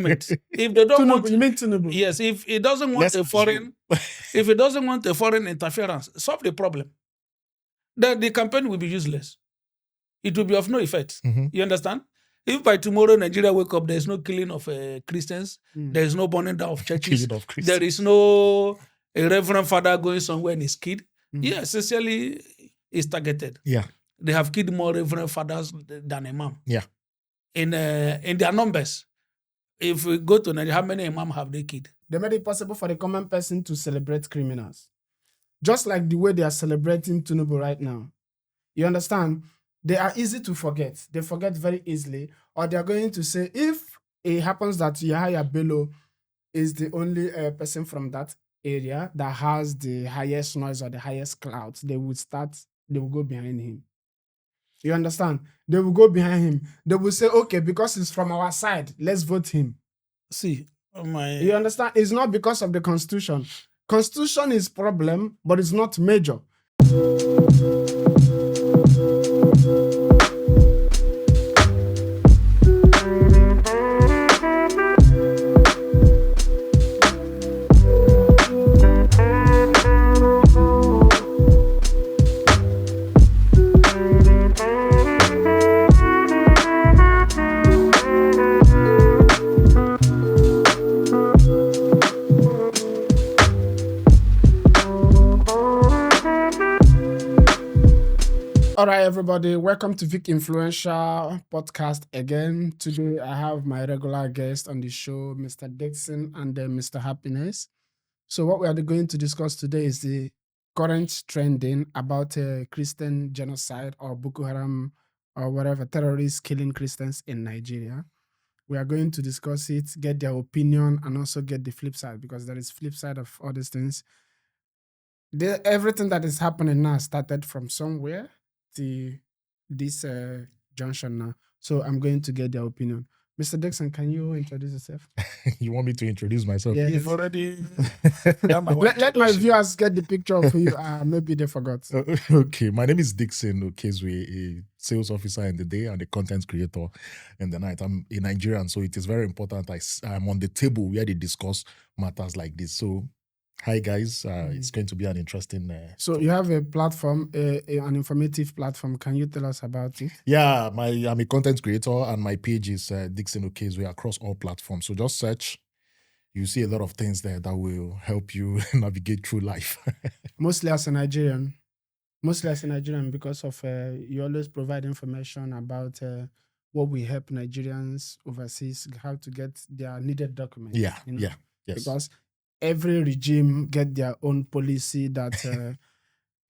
If they don't want, you mean Tinubu? Yes, if it doesn't want if it doesn't want a foreign interference, solve the problem. Then the campaign will be useless. It will be of no effect. You understand? If by tomorrow Nigeria wake up, there is no killing of Christians, there is no burning down of churches, there is no a reverend father going somewhere and his kid. Yeah, essentially, it's targeted. Yeah, they have killed more reverend fathers than imam. Yeah, in their numbers. If we go to Nigeria, how many imam have they killed? They made it possible for the common person to celebrate criminals, just like the way they are celebrating Tinubu right now. You understand? They are easy to forget. They forget very easily. Or they are going to say, if it happens that Yahaya Bello is the only person from that area that has the highest noise or the highest clouds, they will go behind him. You understand? They will go behind him. They will say, okay, because he's from our side, let's vote him. See, you understand? It's not because of the Constitution. Constitution is problem, but it's not major. All right, everybody, welcome to Vic Influential Podcast again. Today, I have my regular guest on the show, Mr. Dixon and Mr. Happiness. So what we are going to discuss today is the current trending about Christian genocide or Boko Haram or whatever, terrorists killing Christians in Nigeria. We are going to discuss it, get their opinion, and also get the flip side, because there is flip side of all these things. Everything that is happening now started from somewhere to this junction now. So I'm going to get their opinion. Mr. Dixon, can you introduce yourself? You want me to introduce myself? Yes. You've already... let my viewers get the picture of who you are. Maybe they forgot. Okay, my name is Dixon Okezwe, a sales officer in the day and a content creator in the night. I'm a Nigerian, so it is very important I'm on the table where they discuss matters like this. So hi guys, it's going to be an interesting... So you have a platform, an informative platform. Can you tell us about it? Yeah, I'm a content creator and my page is Dixon Okezwe across all platforms. So just search. You see a lot of things there that will help you navigate through life. Mostly as a Nigerian, because of you always provide information about what will help Nigerians overseas, how to get their needed documents. Yeah, yes. Because every regime get their own policy that,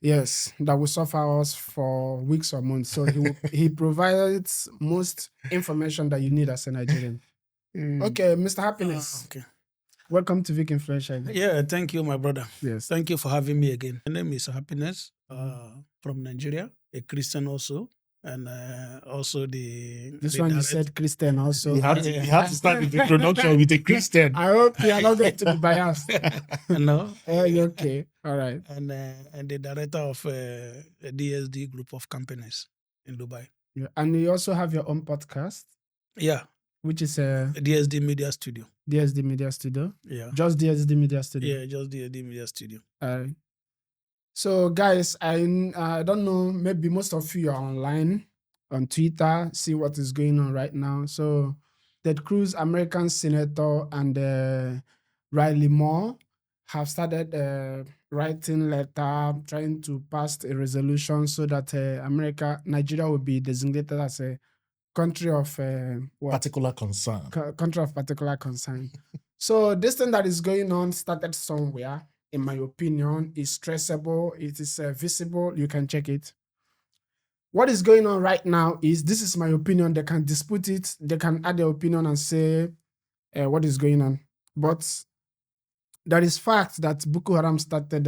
that will suffer us for weeks or months. So he provides most information that you need as a Nigerian. Okay, Mr. Happiness. Okay. Welcome to Vic Influential. Yeah, thank you, my brother. Yes. Thank you for having me again. My name is Happiness from Nigeria, a Christian also. And also This one you said Christian also. You have to start with the introduction with a Christian. I hope you are not going to be biased. No. Okay. All right. And the director of a DSD group of companies in Dubai. Yeah. And you also have your own podcast. Yeah. Which is DSD Media Studio. DSD Media Studio. Yeah. Just DSD Media Studio. Yeah, just DSD Media Studio. So guys, I don't know, maybe most of you are online on Twitter, see what is going on right now. So Ted Cruz, American Senator, and Riley Moore have started writing letter, trying to pass a resolution so that Nigeria will be designated as a country of particular concern. Country of particular concern. So this thing that is going on started somewhere. In my opinion, is traceable. It is visible. You can check it. What is going on right now is, this is my opinion. They can dispute it. They can add their opinion and say what is going on. But there is fact that Boko Haram started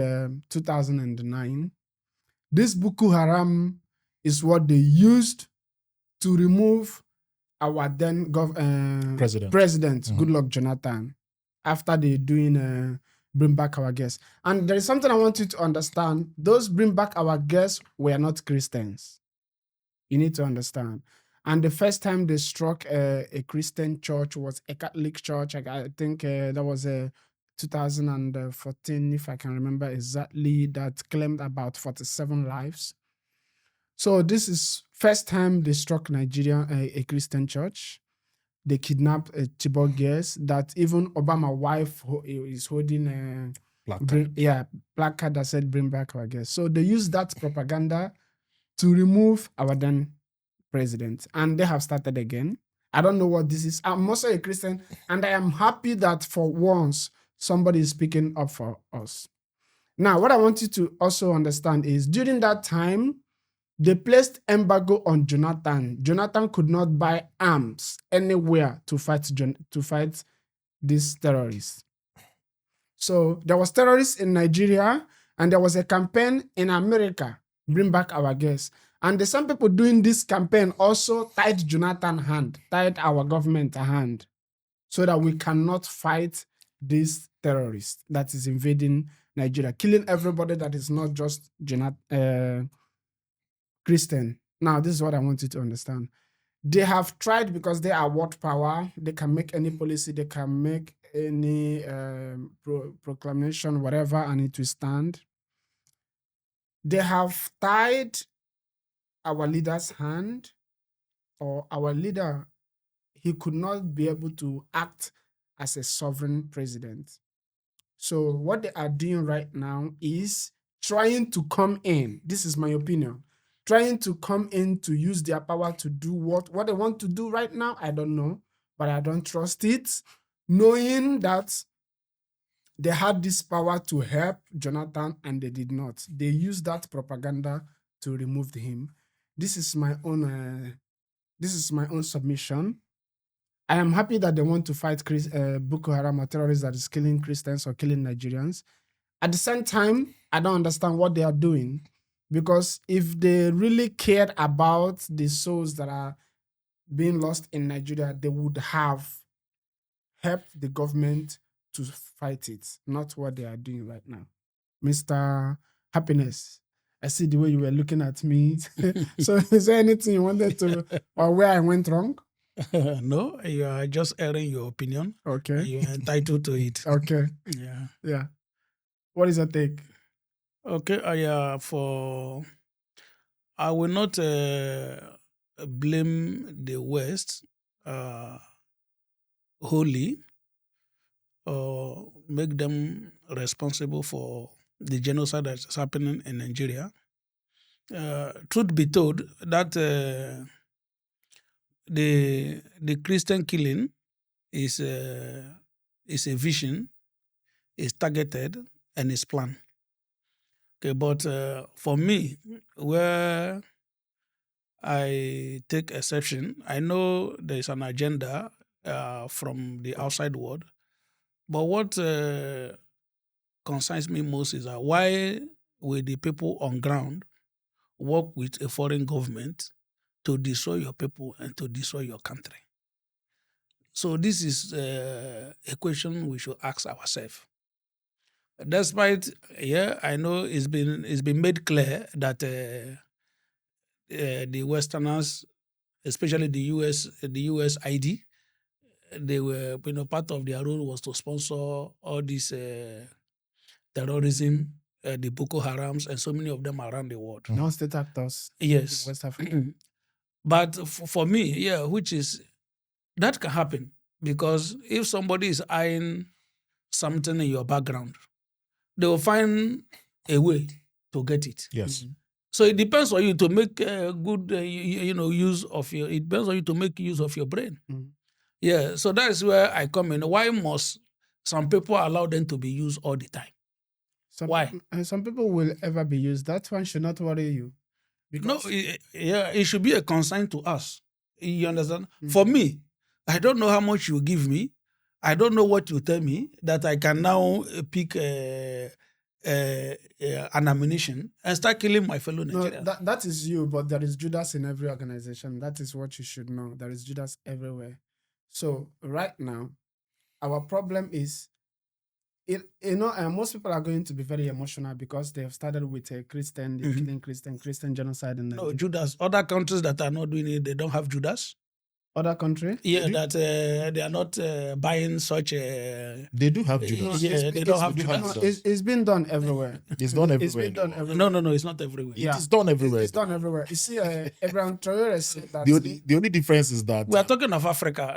2009. This Boko Haram is what they used to remove our then president Goodluck Jonathan, after they doing... Bring Back Our Guests. And there is something I want you to understand. Those Bring Back Our Guests were not Christians. You need to understand. And the first time they struck a Christian church was a Catholic church. I think that was 2014, if I can remember exactly, that claimed about 47 lives. So this is first time they struck Nigeria, a Christian church. They kidnapped Chibok girls that even Obama wife is holding a placard that said bring back our girls. So they used that propaganda to remove our then president, and they have started again. I don't know what this is. I'm also a Christian, and I am happy that for once somebody is speaking up for us. Now, what I want you to also understand is during that time, they placed embargo on Jonathan. Jonathan could not buy arms anywhere to fight these terrorists. So there was terrorists in Nigeria, and there was a campaign in America, bring back our girls. And the same people doing this campaign also tied Jonathan's hand, tied our government a hand, so that we cannot fight these terrorists that is invading Nigeria, killing everybody that is not just Christian. Now, this is what I want you to understand. They have tried because they are world power. They can make any policy. They can make any proclamation, whatever, and it will stand. They have tied our leader's hand, or our leader, he could not be able to act as a sovereign president. So what they are doing right now is trying to come in. This is my opinion. Trying to come in to use their power to do what they want to do right now. I don't know, but I don't trust it. Knowing that they had this power to help Jonathan and they did not. They used that propaganda to remove him. This is my own submission. I am happy that they want to fight Boko Haram or terrorists that is killing Christians or killing Nigerians. At the same time, I don't understand what they are doing, because if they really cared about the souls that are being lost in Nigeria, they would have helped the government to fight it, not what they are doing right now. Mr. Happiness, I see the way you were looking at me. So is there anything you wanted to, or where I went wrong? No, you are just airing your opinion. Okay. You are entitled to it. Okay. Yeah. What is your take? Okay. I will not blame the West wholly, or make them responsible for the genocide that is happening in Nigeria. Truth be told, that the Christian killing is a vision, is targeted, and is planned. Okay, but for me, where I take exception, I know there is an agenda from the outside world, but what concerns me most is that why will the people on ground work with a foreign government to destroy your people and to destroy your country? So this is a question we should ask ourselves. Despite, I know it's been made clear that the Westerners, especially the US ID, they were, part of their role was to sponsor all this terrorism, the Boko Harams, and so many of them around the world. Non-state actors. Yes. In West Africa. But for me, which is, that can happen, because if somebody is eyeing something in your background, they will find a way to get it. Yes. So it depends on you to make good, use of your. It depends on you to make use of your brain. Yeah. So that's where I come in. Why must some people allow them to be used all the time? Why? Some people will ever be used. That one should not worry you. No, it should be a concern to us. You understand? For me, I don't know how much you give me. I don't know what you tell me that I can now pick an ammunition and start killing my fellow Nigerians. No, that is you, but there is Judas in every organization. That is what you should know. There is Judas everywhere. So right now, our problem is most people are going to be very emotional because they have started with a Christian, killing Christian genocide in No, Nigeria. Judas. Other countries that are not doing it, they don't have Judas. Other country? Yeah, that they are not buying such. They do have Judas. Yeah, they don't have do have Judas. Judas. It's been done everywhere. It's done It's everywhere. been done everywhere. No, it's not everywhere. Yeah. It's done everywhere. It's done everywhere. You see, Abraham Traore said that. The only difference is that We are talking of Africa.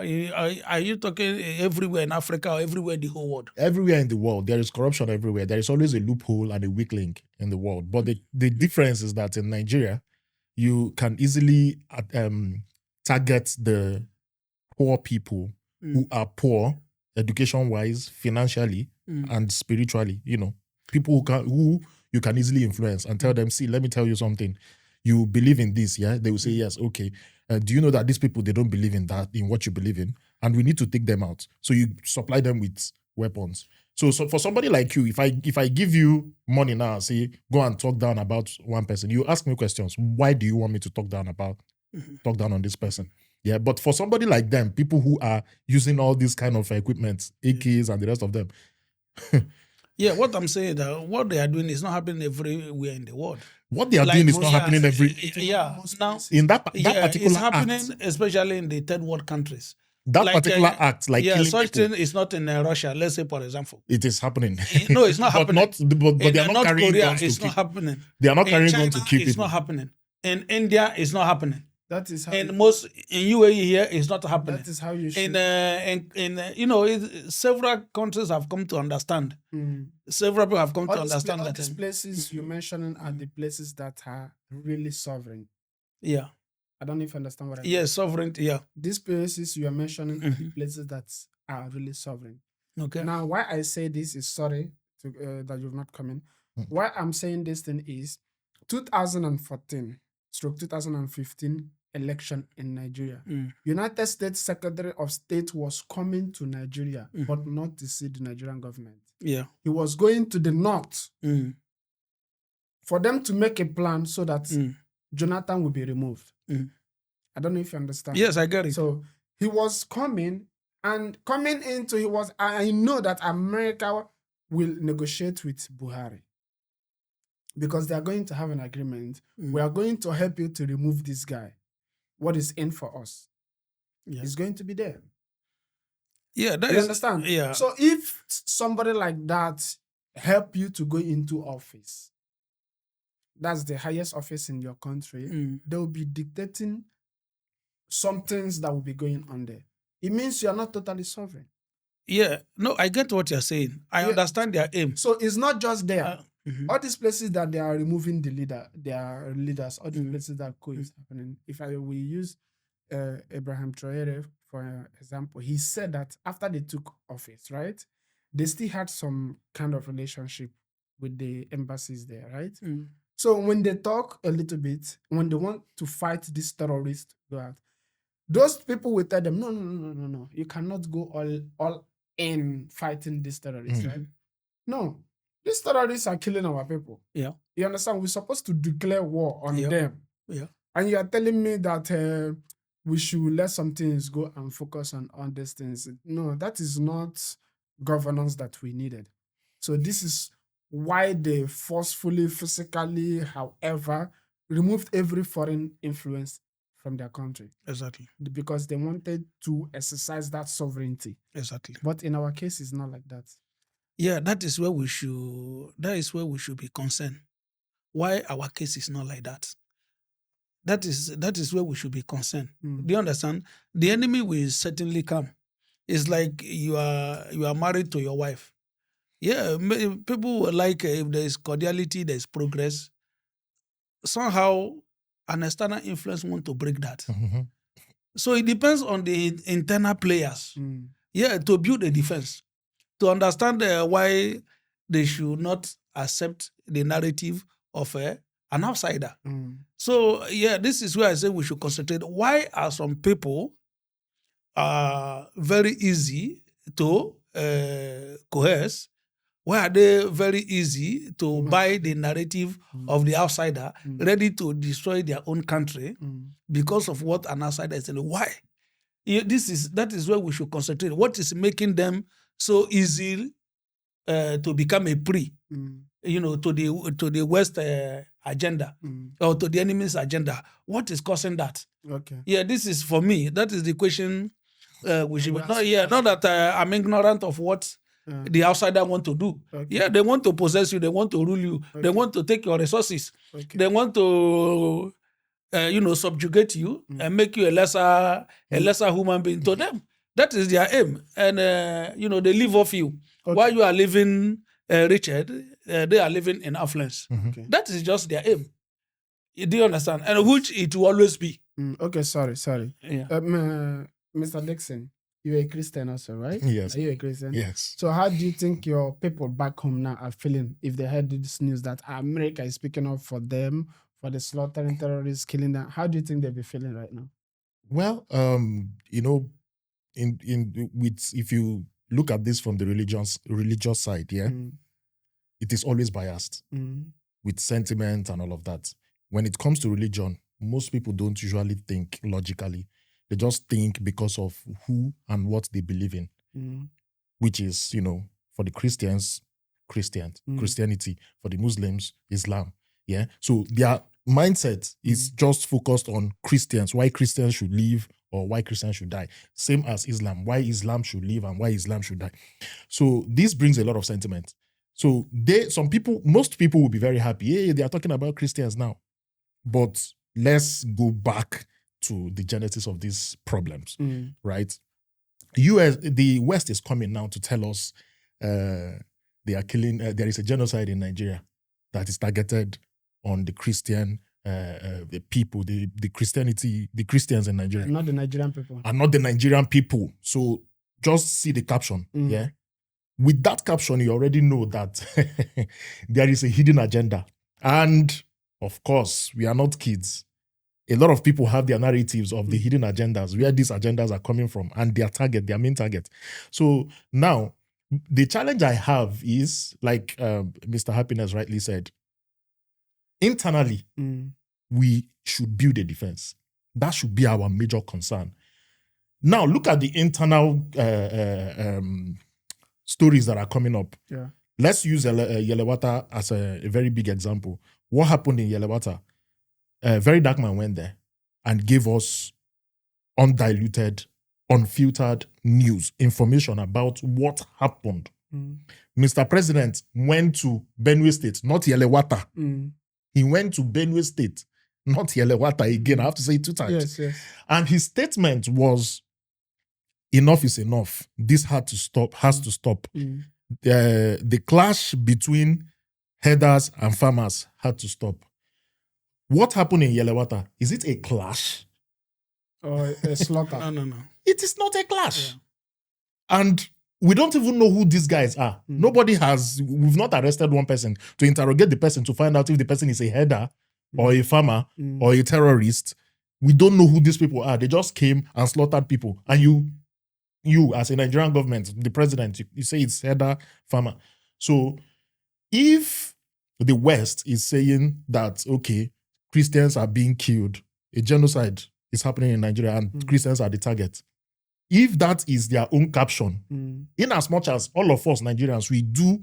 Are you talking everywhere in Africa or everywhere in the whole world? everywhere in the world there is corruption everywhere. There is always a loophole and a weak link in the world. But the difference is that in Nigeria, you can easily target the poor people who are poor, education-wise, financially, and spiritually. People who you can easily influence and tell them, see, let me tell you something. You believe in this, yeah? They will say, yes, okay. Do you know that these people, they don't believe in that, in what you believe in? And we need to take them out. So you supply them with weapons. So for somebody like you, if I give you money now, say, go and talk down about one person, you ask me questions. Why do you want me to talk down on this person? Yeah, but for somebody like them, people who are using all these kind of equipment, AKs and the rest of them. Yeah, what I'm saying that what they are doing is not happening everywhere in the world. What they are doing is not happening Yeah, now in that particular it's happening, act. especially in the third world countries. That particular act, like killing such people, thing is not in Russia. Let's say, for example, it is happening. No, it's not happening. But they are not North carrying Korea, guns to it's kill. not happening. They are not In carrying China, guns to kill it's people. not happening. In India, it's not happening. That is how. In UAE here, it's not happening. That is how you should. Several countries have come to understand. Several people have come to understand all that. these places you're mentioning are the places that are really sovereign. Yeah. I don't know if you understand what I mean. Yeah, sovereignty. Yeah. These places you are mentioning are the places that are really sovereign. Okay. Now, why I say this is sorry that you've not come in. Why I'm saying this thing is 2014/2015 election in Nigeria. United States Secretary of State was coming to Nigeria, but not to see the Nigerian government. Yeah. He was going to the north for them to make a plan so that Jonathan will be removed. I don't know if you understand. Yes, I get it. So he was coming, and coming into I know that America will negotiate with Buhari because they are going to have an agreement. We are going to help you to remove this guy. What is in for us is going to be there. Yeah, you understand? Yeah. So if somebody like that help you to go into office, that's the highest office in your country, they will be dictating some things that will be going on there. It means you are not totally sovereign. Yeah, no, I get what you're saying. I understand their aim. So it's not just there. All these places that they are removing their leaders, all these places that coup is happening. If we use Abraham Traore, for example, he said that after they took office, right, they still had some kind of relationship with the embassies there, right? So when they talk a little bit, when they want to fight these terrorists, those people will tell them, no, you cannot go all in fighting these terrorists, right? No, these terrorists are killing our people. Yeah. You understand? We're supposed to declare war on them. Yeah. And you are telling me that we should let some things go and focus on these things. No, that is not governance that we needed. So this is why they forcefully, physically, however, removed every foreign influence from their country. Exactly. Because they wanted to exercise that sovereignty. Exactly. But in our case, it's not like that. Yeah, that is where we should be concerned. Why our case is not like that? That is where we should be concerned. Do you understand? The enemy will certainly come. It's like you are married to your wife. Yeah, people will like if there is cordiality, there is progress. Somehow, an external influence want to break that. So it depends on the internal players. Yeah, to build a defense, to understand why they should not accept the narrative of an outsider. So yeah, this is where I say we should concentrate. Why are some people very easy to coerce? Why are they very easy to buy the narrative of the outsider, ready to destroy their own country because of what an outsider is saying? Why? That is where we should concentrate. What is making them so easy to become a prey, to the West agenda or to the enemy's agenda. What is causing that? Okay. Yeah, this is for me. That is the question we should. Not that I'm ignorant of what the outsider want to do. Okay. Yeah, they want to possess you. They want to rule you. Okay. They want to take your resources. Okay. They want to, subjugate you and make you a lesser human being. To them, that is their aim, and they live off you. Okay. While you are living Richard, they are living in affluence. Okay. That is just their aim. Do you understand? And which it will always be. Okay, sorry. Yeah. Mr. Dixon, you're a Christian also, right? Yes. Are you a Christian? Yes. So how do you think your people back home now are feeling if they heard this news that America is speaking up for them, for the slaughtering terrorists, killing them? How do you think they'll be feeling right now? Well, if you look at this from the religious side, it is always biased with sentiment and all of that. When it comes to religion, most people don't usually think logically. They just think because of who and what they believe in, which is, for the Christians, Christianity, for the Muslims, Islam. Yeah. So their mindset is just focused on Christians, why Christians should live or why Christians should die. Same as Islam, why Islam should live and why Islam should die. So this brings a lot of sentiment. So most people will be very happy. Yeah, they are talking about Christians now. But let's go back to the genesis of these problems, right? The West is coming now to tell us they are killing. There is a genocide in Nigeria that is targeted on the Christian the people, the Christians in Nigeria, not the Nigerian people, and not the Nigerian people. So just see the caption, yeah. With that caption, you already know that there is a hidden agenda, and of course, we are not kids. A lot of people have their narratives of the hidden agendas, where these agendas are coming from, and their main target. So now, the challenge I have is, like Mr. Happiness rightly said, internally, we should build a defense. That should be our major concern. Now, look at the internal stories that are coming up. Yeah. Let's use Yelewata as a very big example. What happened in Yelewata? Very Dark Man went there and gave us undiluted, unfiltered news, information about what happened. Mr. President went to Benue State, not Yelewata. He went to Benue State, not Yelewata again. I have to say it 2 times. Yes. And his statement was, enough is enough. This has to stop. The clash between herders and farmers had to stop. What happened in Yelewata? Is it a clash? Or a slaughter? No. It is not a clash. Yeah. And we don't even know who these guys are. We've not arrested one person to interrogate the person to find out if the person is a herder or a farmer or a terrorist. We don't know who these people are. They just came and slaughtered people. And you as a Nigerian government, the president, you say it's herder, farmer. So if the West is saying that, okay, Christians are being killed, a genocide is happening in Nigeria and Christians are the target. If that is their own caption, in as much as all of us Nigerians, we do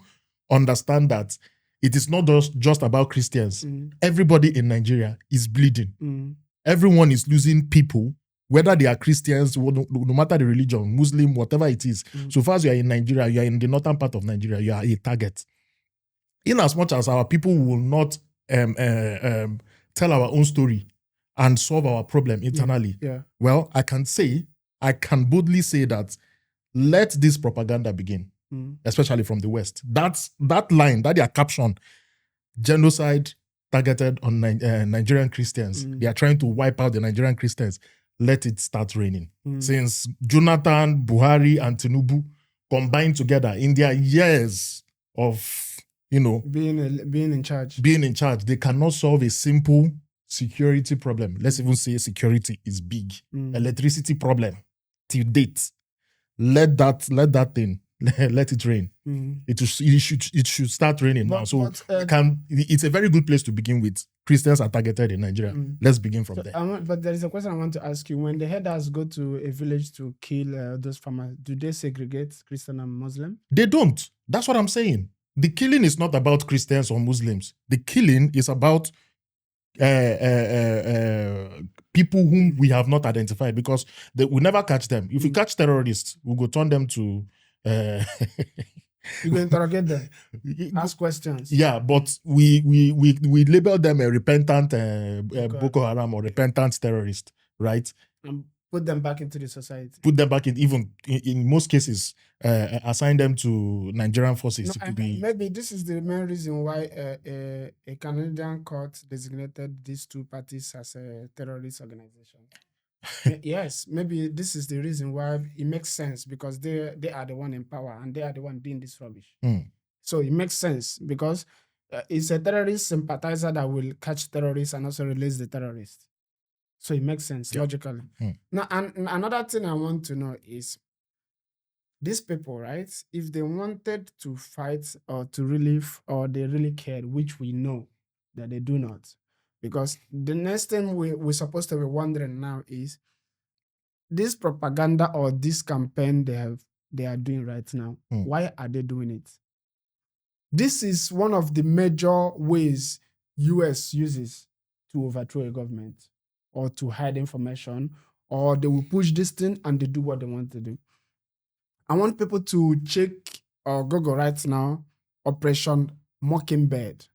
understand that it is not just about Christians. Everybody in Nigeria is bleeding. Everyone is losing people, whether they are Christians, no matter the religion, Muslim, whatever it is. So far as you are in Nigeria, you are in the northern part of Nigeria, you are a target. In as much as our people will not tell our own story and solve our problem internally, well, I can boldly say that let this propaganda begin, especially from the West. That line, that their caption, genocide targeted on Nigerian Christians. They are trying to wipe out the Nigerian Christians. Let it start raining. Since Jonathan, Buhari, and Tinubu combined together in their years of, being in charge, they cannot solve a simple security problem. Let's even say security is big. Electricity problem till date. Let it rain. It should start raining now. So it's a very good place to begin with. Christians are targeted in Nigeria. Let's begin from there. But there is a question I want to ask you. When the herders go to a village to kill those farmers, do they segregate Christian and Muslim? They don't. That's what I'm saying. The killing is not about Christians or Muslims. The killing is about people whom we have not identified, because we never catch them. If we catch terrorists, we go turn them to... You go interrogate them, ask questions. Yeah, but we label them a repentant Boko Haram or repentant terrorist, right? And put them back into the society. Put them back in most cases, assign them to Nigerian forces. Maybe this is the main reason why a Canadian court designated these two parties as a terrorist organization. Yes, maybe this is the reason why it makes sense, because they are the one in power and they are the one doing this rubbish. So it makes sense because it's a terrorist sympathizer that will catch terrorists and also release the terrorists. So it makes sense logically. Now, and another thing I want to know is these people, right? If they wanted to fight or to relieve, or they really cared, which we know that they do not. Because the next thing we're supposed to be wondering now is this propaganda or this campaign they are doing right now. Why are they doing it? This is one of the major ways US uses to overthrow a government or to hide information, or they will push this thing and they do what they want to do. I want people to check or Google right now, Operation Mockingbird.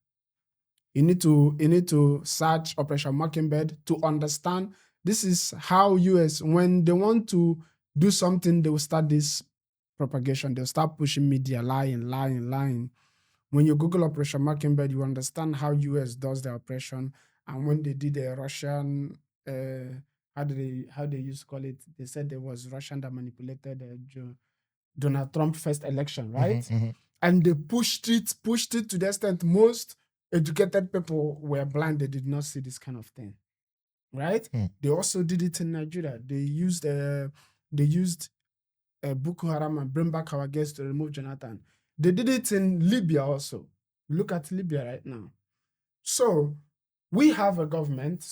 You need to search Operation Mockingbird to understand this is how US, when they want to do something, they will start this propagation. They'll start pushing media, lying. When you Google Operation Mockingbird, you understand how US does their operation. And when they did the Russian, how they used to call it, they said there was Russian that manipulated Donald Trump's first election, right? And they pushed it to the extent most educated people were blind. They did not see this kind of thing, right? They also did it in Nigeria. They used Boko Haram and bring back our guests to remove Jonathan. They did it in Libya also. Look at Libya right now. So we have a government.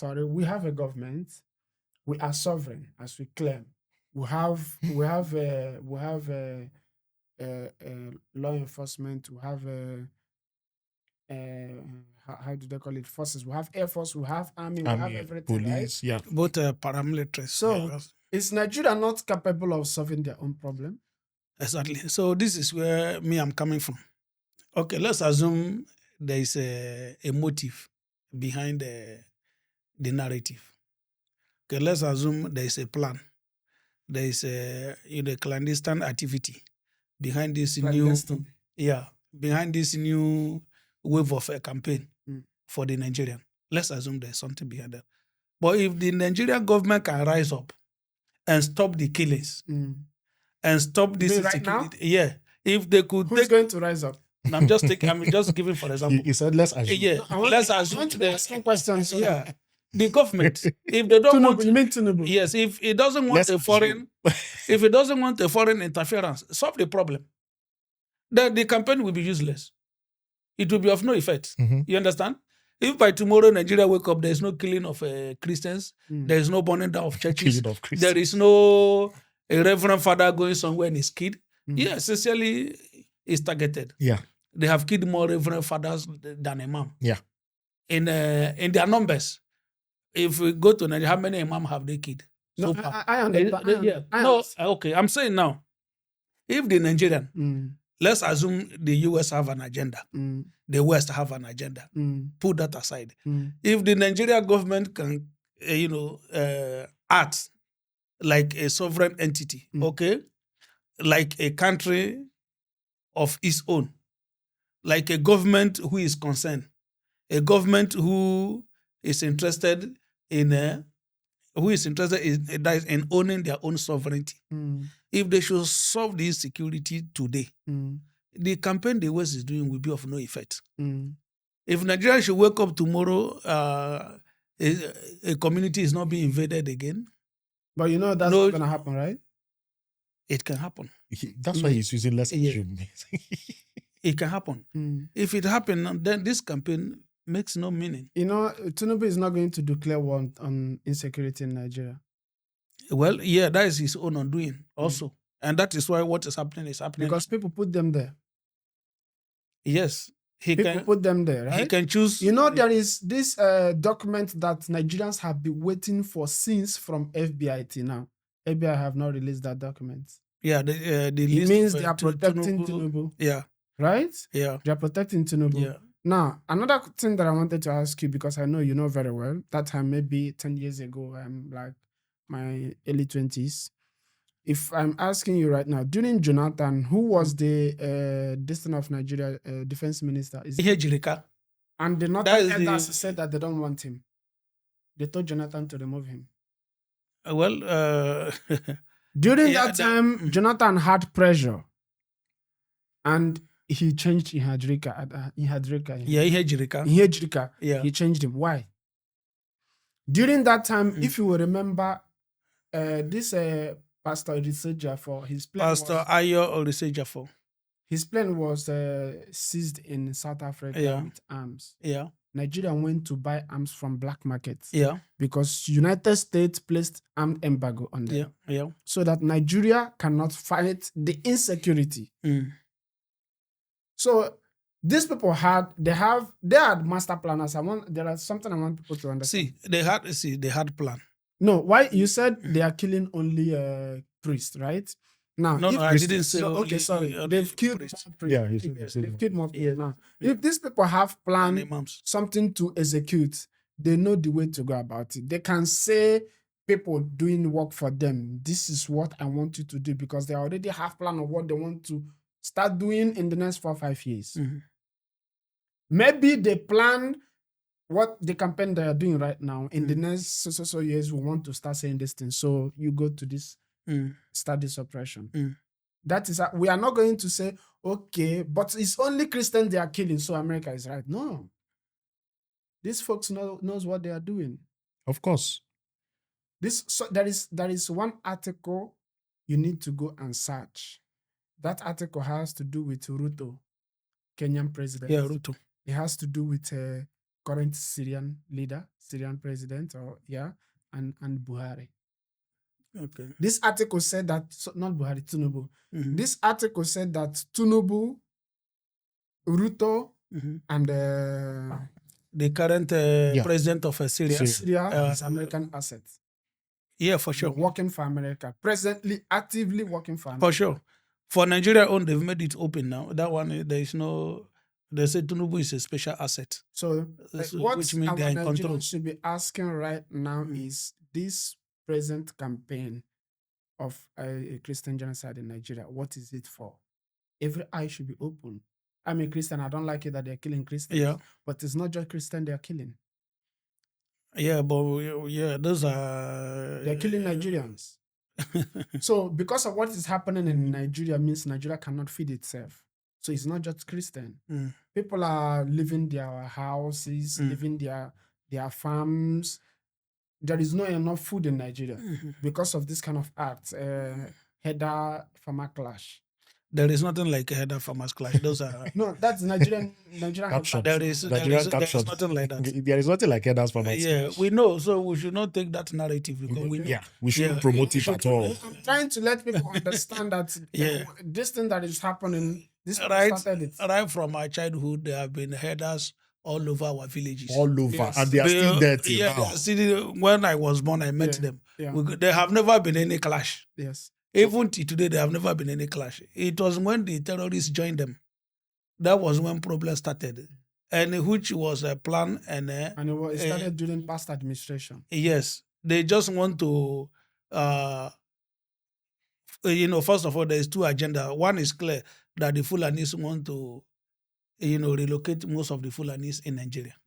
We are sovereign, as we claim. We have law enforcement. We have how do they call it? Forces. We have Air Force. We have Army. We have everything. Police, right? Both paramilitaries. So is Nigeria not capable of solving their own problem? Exactly. So this is where I'm coming from. Okay, let's assume there is a motive behind the narrative. Okay, let's assume there is a plan. There is a clandestine activity behind this behind this new wave of a campaign for the Nigerian. Let's assume there's something behind that. But if the Nigerian government can rise up and stop the killings and stop this insecurity, if they could, who's going to rise up? I'm just giving for example. He said, let's assume. Let's assume. Asking questions. The government, if they don't want, you mean Tinubu? Yes, if it doesn't want if it doesn't want a foreign interference, solve the problem. Then the campaign will be useless. It will be of no effect. You understand? If by tomorrow Nigeria wake up, there is no killing of Christians, there is no burning down of churches, there is no a reverend father going somewhere and his kid. Essentially, it's targeted. They have killed more reverend fathers than imam. In their numbers. If we go to Nigeria, how many imam have they killed? No, I understand. Okay. I'm saying now, if the Nigerian, let's assume the US have an agenda, the West have an agenda. Put that aside. If the Nigerian government can, act like a sovereign entity, okay, like a country of its own, like a government who is concerned, a government who is interested in owning their own sovereignty. If they should solve the insecurity today, the campaign the West is doing will be of no effect. If Nigeria should wake up tomorrow, a community is not being invaded again. But that's not going to happen, right? It can happen. That's why he's using less assume. It can happen. If it happens, then this campaign makes no meaning. You know, Tinubu is not going to declare war on insecurity in Nigeria. Well, yeah, that is his own undoing also. And that is why what is happening. Because people put them there. Yes. People put them there, right? He can choose. You know, there is this document that Nigerians have been waiting for since from FBI till now. FBI have not released that document. Yeah, it means they are protecting Tinubu. Yeah. Right? Yeah. They are protecting Tinubu. Yeah. Now, another thing that I wanted to ask you, because I know you know very well, that time maybe 10 years ago, I'm like my early 20s. If I'm asking you right now, during Jonathan, who was the Dixon of Nigeria defense minister? And the Northern elders said that they don't want him. They told Jonathan to remove him. Well, during that time, Jonathan had pressure. And he changed Ihadrika. Yeah. He changed him. Why? During that time, if you will remember, this Pastor Odiseja for his plane. Pastor Ayo Odiseja for. His plane was seized in South Africa with arms. Yeah. Nigeria went to buy arms from black markets. Yeah. Because United States placed armed embargo on them. Yeah. So that Nigeria cannot fight the insecurity. So these people had master planners. There are something I want people to understand. They had plan. No, why you said they are killing only priests, right? Now, no, I didn't say. Okay, sorry. They've killed more priests. Yeah, they've killed more priests. Now, if these people have planned something to execute, they know the way to go about it. They can say people doing work for them, this is what I want you to do, because they already have plan of what they want to start doing in the next 4 or 5 years. Maybe they plan what the campaign they are doing right now. In the next so years, we want to start saying this thing. So you go to this, start this operation. That is, we are not going to say, okay, but it's only Christians they are killing, so America is right. No. These folks knows what they are doing. Of course. There is one article you need to go and search. That article has to do with Ruto, Kenyan president. Yeah, Ruto. It has to do with current Syrian leader, Syrian president, and Buhari. Okay. This article said that, not Buhari, Tinubu. This article said that Tinubu, Ruto, and the current president of Syria is American asset. Yeah, for sure. Working for America. Presently, actively working for America. For sure. For Nigeria own, they've made it open now. That one, they say Tinubu is a special asset. So what which means our they are in control. Nigerians should be asking right now is this present campaign of a Christian genocide in Nigeria, what is it for? Every eye should be open. I'm a Christian. I don't like it that they're killing Christians. Yeah. But it's not just Christian they're killing. Yeah, but those are... They're killing Nigerians. So because of what is happening in Nigeria means Nigeria cannot feed itself. So it's not just Christian. People are leaving their houses, leaving their farms. There is not enough food in Nigeria because of this kind of acts. Header farmer clash. There is nothing like a header farmers clash. Those are no, that's Nigerian caption. There is nothing like that. There is nothing like headers farmers. Yeah, we know. So we should not take that narrative because we shouldn't promote it at all. I'm trying to let people understand that this thing that is happening, this started it. Right from our childhood, there have been headers all over our villages. All over. And they are still there till now. When I was born, I met them. There have never been any clash. Yes. Even today, there have never been any clash. It was when the terrorists joined them. That was when problems started. And which was a plan. And it started during past administration. Yes. They just want to, first of all, there's 2 agendas. One is clear, that the Fulanis want to, relocate most of the Fulanis in Nigeria.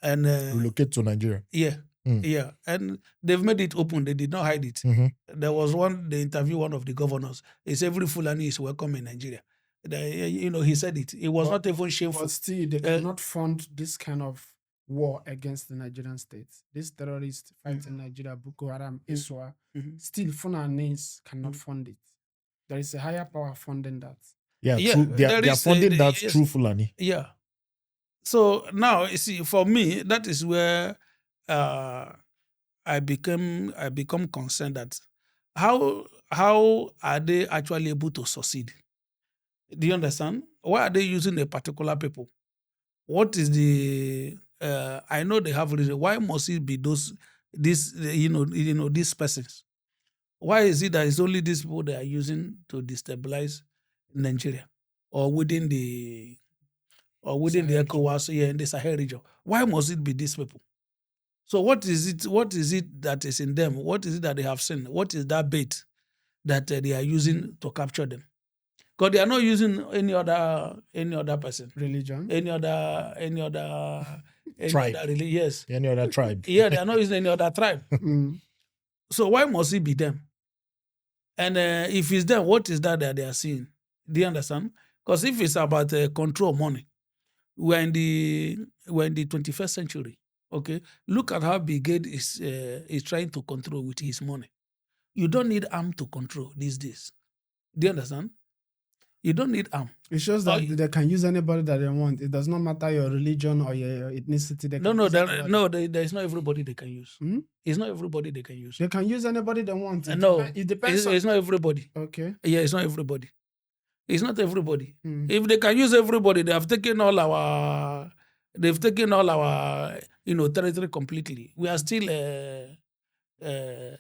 And relocate to Nigeria. Yeah. Yeah, and they've made it open. They did not hide it. There was they interviewed one of the governors. He said every Fulani is welcome in Nigeria. He said it. It was not even shameful. But still, they cannot fund this kind of war against the Nigerian state. These terrorists fighting Nigeria, Boko Haram, Iswa, still Fulanis cannot fund it. There is a higher power funding that. They are funding that through Fulani. Yeah. So now, you see, for me, that is where I become concerned that how are they actually able to succeed? Do you understand? Why are they using a particular people? What is the I know they have reason. Why must it be these persons? Why is it that it's only these people they are using to destabilize Nigeria or within the ECOWAS here in the Sahel region? Why must it be these people? So what is it? What is it that is in them? What is it that they have seen? What is that bait that they are using to capture them? Because they are not using any other person, religion, any other Tribe. yes, Any other tribe. yeah, they are not using any other tribe. So why must it be them? And if it's them, what is that they are seeing? Do you understand? Because if it's about control money, we're in the 21st century. Okay, look at how Bill Gates is trying to control with his money. You don't need arm to control these days. Do you understand? You don't need arm. It shows that they can use anybody that they want. It does not matter your religion or your ethnicity. There is not everybody they can use. It's not everybody they can use. They can use anybody they want. It depends. It's not everybody. Okay. Yeah, it's not everybody. It's not everybody. If they can use everybody, they have taken all our territory completely. We are still.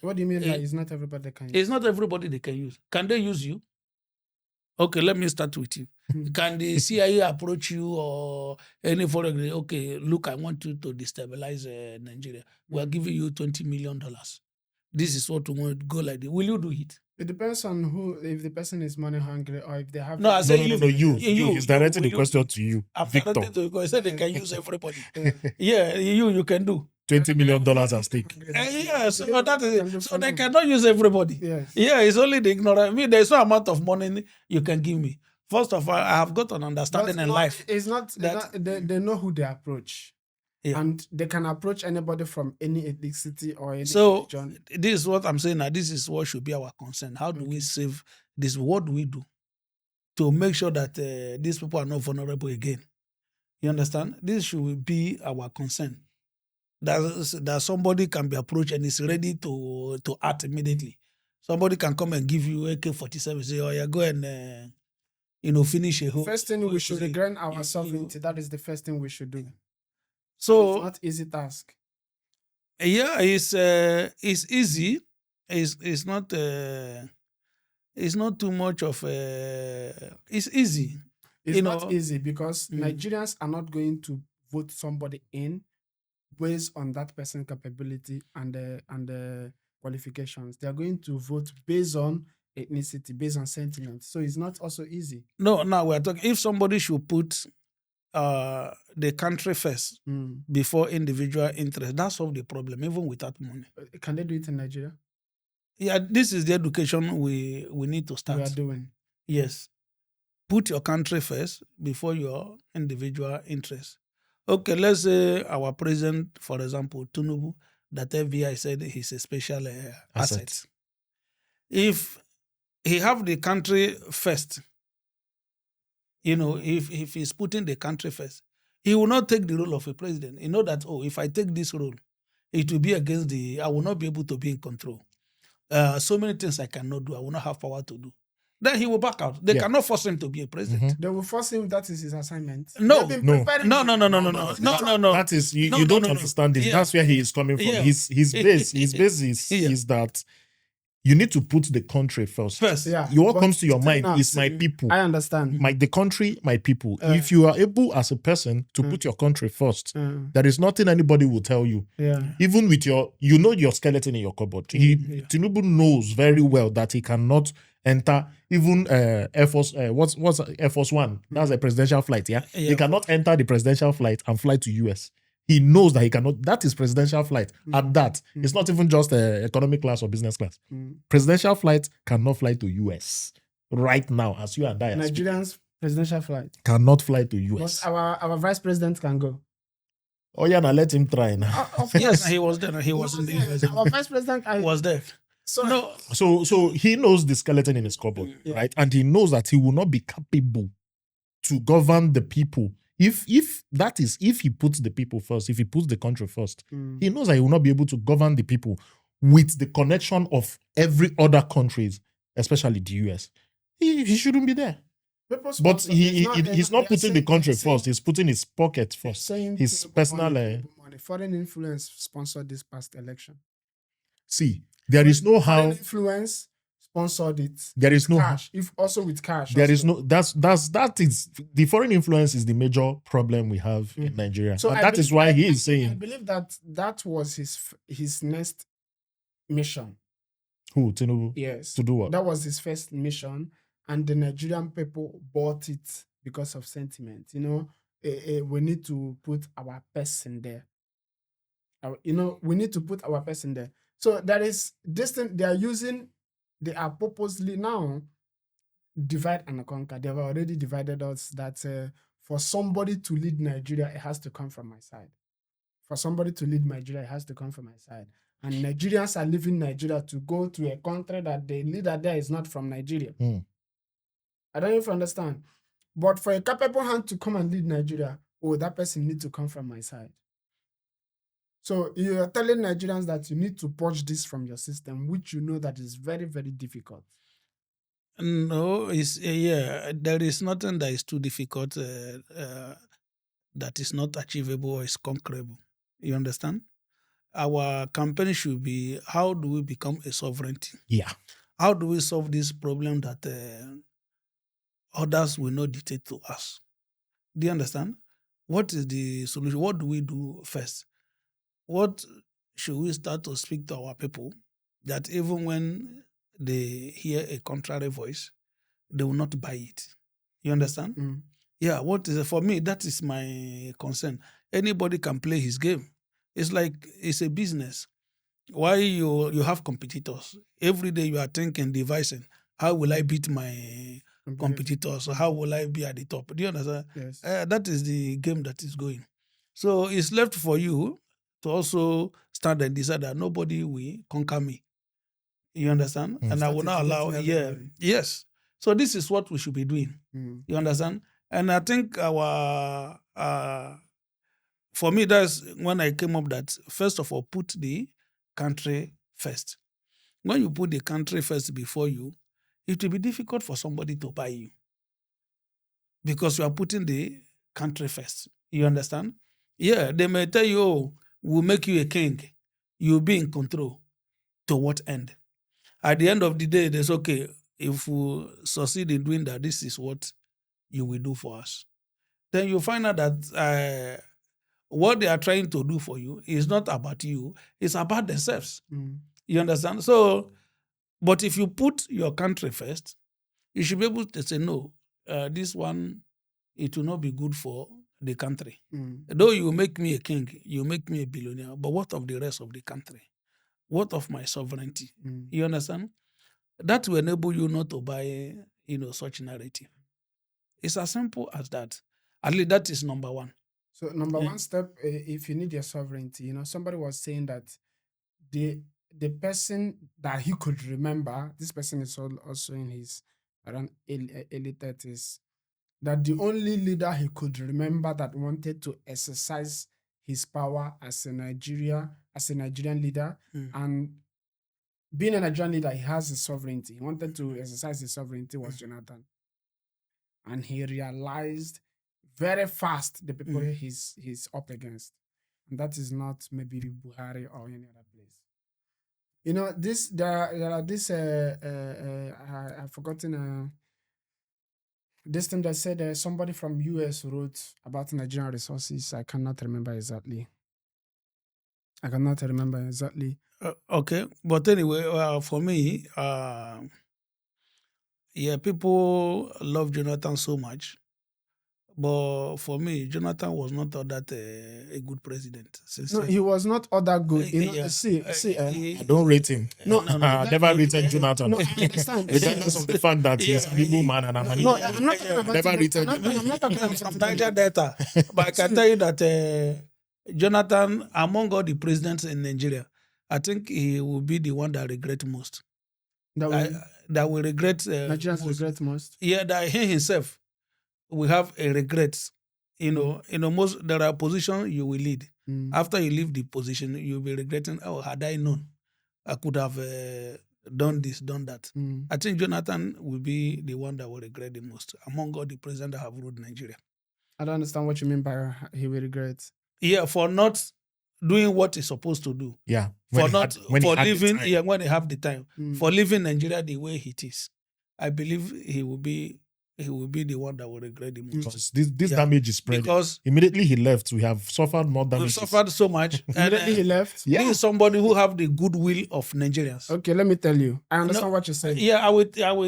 What do you mean by it's not everybody they can use? It's not everybody they can use. Can they use you? Okay, let me start with you. Can the CIA approach you or any foreign? Okay, look, I want you to destabilize Nigeria. We are giving you $20 million. This is what we want to go like this. Will you do it? It depends on who, if the person is money hungry or if they have. No, I said you. He's directing the question to you, Victor. I said they can use everybody. Yeah, you can do. $20 million at stake. Yeah, so that is, so they cannot use everybody. Yes. Yeah, it's only the ignorant. I mean, there's no amount of money you can give me. First of all, I have got an understanding in life. It's not that they know who they approach. Yeah. And they can approach anybody from any ethnicity or any religion. This is what I'm saying now. This is what should be our concern. How do we save this? What do we do to make sure that these people are not vulnerable again? You understand? This should be our concern. That somebody can be approached and is ready to act immediately. Somebody can come and give you AK-47, say, oh yeah, go and finish a whole. First thing we should grant ourselves into. That is the first thing we should do. So it's not easy task. Yeah, it's easy. It's not too much of it's easy. It's not easy because Nigerians are not going to vote somebody in based on that person's capability and the qualifications. They are going to vote based on ethnicity, based on sentiment. So it's not also easy. No, now we're talking if somebody should put the country first before individual interest, that solves the problem, even without money. Can they do it in Nigeria? Yeah, this is the education we need to start. We are doing. Yes. Put your country first before your individual interest. Okay, let's say our president, for example, Tinubu, that FBI said he's a special asset. If he have the country first, if he's putting the country first, he will not take the role of a president. You know that, if I take this role, it will be against I will not be able to be in control. So many things I cannot do. I will not have power to do. Then he will back out. They cannot force him to be a president. They will force him. That is his assignment. No. That is you don't understand this. Yeah. That's where he is coming from. Yeah. His base is that you need to put the country first. Yeah. What comes to your mind is my people. I understand. The country, my people. If you are able as a person to put your country first, there is nothing anybody will tell you. Yeah. Even with your skeleton in your cupboard. Tinubu knows very well that he cannot enter even Air Force. What's Air Force One? That's a presidential flight. Yeah? He cannot enter the presidential flight and fly to US. He knows that he cannot. That is presidential flight. At that, it's not even just economic class or business class. Presidential flight cannot fly to US right now, as you and I. Nigerians presidential flight cannot fly to US. But our vice president can go. Oh yeah, now let him try now. Yes, he was there. He was in the US. Our vice president was there. So he knows the skeleton in his cupboard, right? And he knows that he will not be capable to govern the people If he puts the people first, if he puts the country first, Mm. he knows that he will not be able to govern the people with the connection of every other countries, especially the US. He shouldn't be there. But he's not putting the country first. He's putting his pocket first. His personal money. Foreign influence sponsored this past election. See, there is no how. Foreign influence sponsored it. There is no cash. If also with cash. There is no. That is the foreign influence is the major problem we have in Nigeria. So and that is why he is saying. I believe that was his next mission. Who, Tinubu? Yes. To do what? That was his first mission, and the Nigerian people bought it because of sentiment. You know, we need to put our person there. We need to put our person there. So there is this thing they are purposely now divide and conquer. They have already divided us that for somebody to lead Nigeria, it has to come from my side. For somebody to lead Nigeria, it has to come from my side. And Nigerians are leaving Nigeria to go to a country that the leader there is not from Nigeria. I don't even understand. But for a capable hand to come and lead Nigeria, that person needs to come from my side. So you are telling Nigerians that you need to purge this from your system, which you know that is very, very difficult. No, there is nothing that is too difficult that is not achievable or is conquerable. You understand? Our campaign should be, how do we become a sovereignty? Yeah. How do we solve this problem that others will not dictate to us? Do you understand? What is the solution? What do we do first? What should we start to speak to our people that even when they hear a contrary voice, they will not buy it? You understand? Mm. Yeah, for me, that is my concern. Anybody can play his game. It's like it's a business. Why you have competitors? Every day you are thinking, devising, how will I beat my competitors? How will I be at the top? Do you understand? Yes. That is the game that is going. So it's left for you to also stand and decide that nobody will conquer me. You understand? And I will not allow, yes. So this is what we should be doing. You understand? And I think for me, that's when I came up that, first of all, put the country first. When you put the country first before you, it will be difficult for somebody to buy you because you are putting the country first. You understand? Yeah, they may tell you, oh, we'll make you a king. You'll be in control. To what end? At the end of the day, there's okay, if we succeed in doing that, this is what you will do for us. Then you find out that what they are trying to do for you is not about you, it's about themselves. You understand? So, but if you put your country first, you should be able to say, no, this one, it will not be good for the country. Though you make me a king, you make me a billionaire, but what of the rest of the country? What of my sovereignty? You understand? That will enable you not to buy, such narrative. It's as simple as that. At least that is number one. So number one step, if you need your sovereignty, somebody was saying that the person that he could remember, this person is also in his around early 30s, that the only leader he could remember that wanted to exercise his power as a Nigerian leader, and being a Nigerian leader, he has his sovereignty. He wanted to exercise his sovereignty was Jonathan. And he realized very fast the people he's up against. And that is not maybe Buhari or any other place. There are this, I've forgotten, this thing that said somebody from US wrote about Nigerian resources. I cannot remember exactly. Okay. But anyway, for me, people love Jonathan so much. But for me, Jonathan was not all that a good president. No, he was not all that good. I don't rate him. No, I never rated Jonathan. No, I understand. Regardless of the fact that he's a Igbo man and I'm an No, I'm not talking about never rated I'm not talking about from Niger Delta. But I can tell you that Jonathan, among all the presidents in Nigeria, I think he will be the one that regret most. That will regret. Nigerians regret most. Yeah, that he himself will have a regret most there are positions you will lead. Mm. After you leave the position, you'll be regretting, oh, had I known, I could have done this, done that. Mm. I think Jonathan will be the one that will regret the most among all the presidents that have ruled Nigeria. I don't understand what you mean by he will regret. Yeah, for not doing what he's supposed to do. Yeah. For living, when they have the time. Mm. For living Nigeria the way it is. I believe he will be the one that will regret the most. Because this damage is spread. Because immediately he left, we have suffered more damage. we've suffered so much. Immediately he left. Yeah. He is somebody who have the goodwill of Nigerians. Okay, let me tell you. I understand what you're saying. Yeah, I will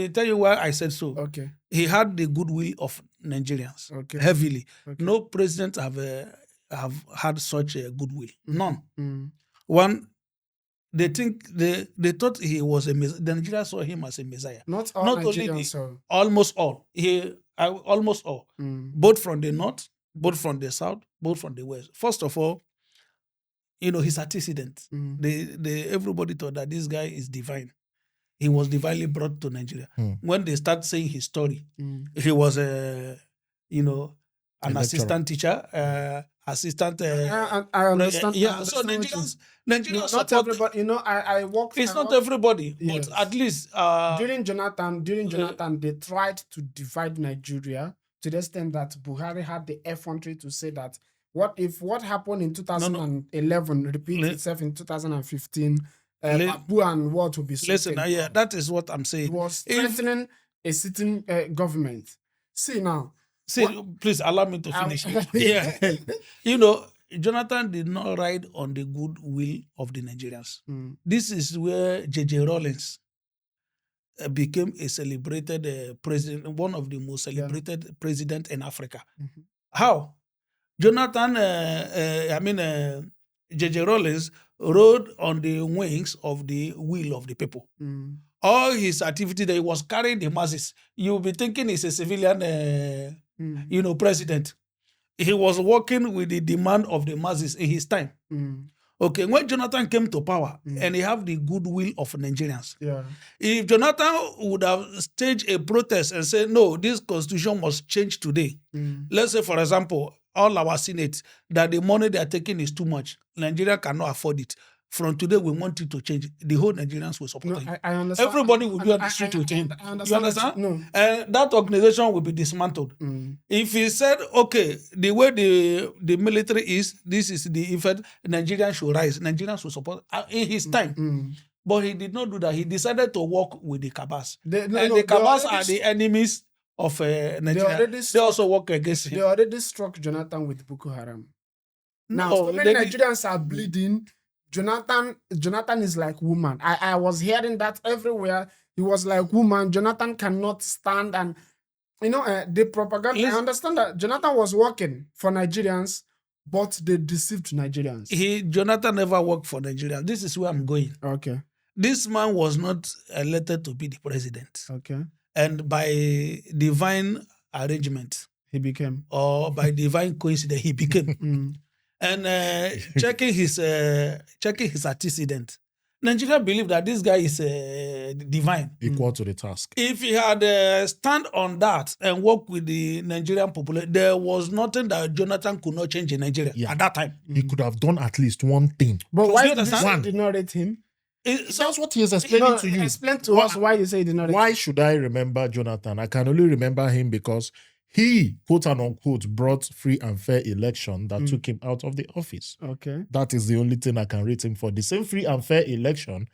tell you why I said so. Okay. He had the goodwill of Nigerians heavily. Okay. No president have had such a goodwill. None. Mm. One, they thought he was a Messiah. The Nigerians saw him as a Messiah. Not all Nigerians. Almost all. Almost all. Mm. Both from the north, both from the south, both from the west. First of all, his antecedent. Everybody thought that this guy is divine. He was divinely brought to Nigeria. When they start saying his story, he was an assistant teacher, assistant. I understand. Yeah, so Nigerians not everybody. I work. It's not everybody, yes. But at least during Jonathan, they tried to divide Nigeria to the extent that Buhari had the effrontery to say that what happened in 2011 repeats itself in 2015. Abu and what will be listen, that is what I'm saying. It was strengthening a sitting government. Please allow me to finish. Yeah. Jonathan did not ride on the goodwill of the Nigerians. This is where J.J. Rawlings became a celebrated president, one of the most celebrated presidents in Africa. Mm-hmm. How? Jonathan, J.J. Rawlings rode on the wings of the will of the people. All his activity that he was carrying the masses. You'll be thinking he's a civilian, president. He was working with the demand of the masses in his time. Okay, when Jonathan came to power and he have the goodwill of Nigerians, if Jonathan would have staged a protest and said, no, this constitution must change today. Let's say, for example, all our Senate, that the money they are taking is too much. Nigeria cannot afford it. From today, we want it to change. The whole Nigerians will support him. I understand. Everybody will be on the street with him. You understand? No. And that organization will be dismantled. If he said, okay, the way the military is, this is the effect, Nigerians should rise. Nigerians will support in his time. But he did not do that. He decided to work with the Kabas. The Kabas are the enemies of Nigeria. They also work against him. They already struck Jonathan with Boko Haram. Now, so many Nigerians are bleeding. Jonathan is like woman. I was hearing that everywhere. He was like woman. Jonathan cannot stand, and the propaganda. I understand that Jonathan was working for Nigerians, but they deceived Nigerians. Jonathan never worked for Nigerians. This is where I'm going. Okay. This man was not elected to be the president. Okay. And by divine arrangement, he became, or by divine coincidence, he became. And checking his antecedent, Nigeria believe that this guy is divine, equal to the task. If he had stand on that and work with the Nigerian population, there was nothing that Jonathan could not change in Nigeria at that time. He could have done at least one thing. But why did not rate him? That's what he is explaining to you. Explain to us why you say he did not rate him. Why should I remember Jonathan? I can only remember him because he, quote and unquote, brought free and fair election that took him out of the office. Okay. That is the only thing I can rate him for. The same free and fair election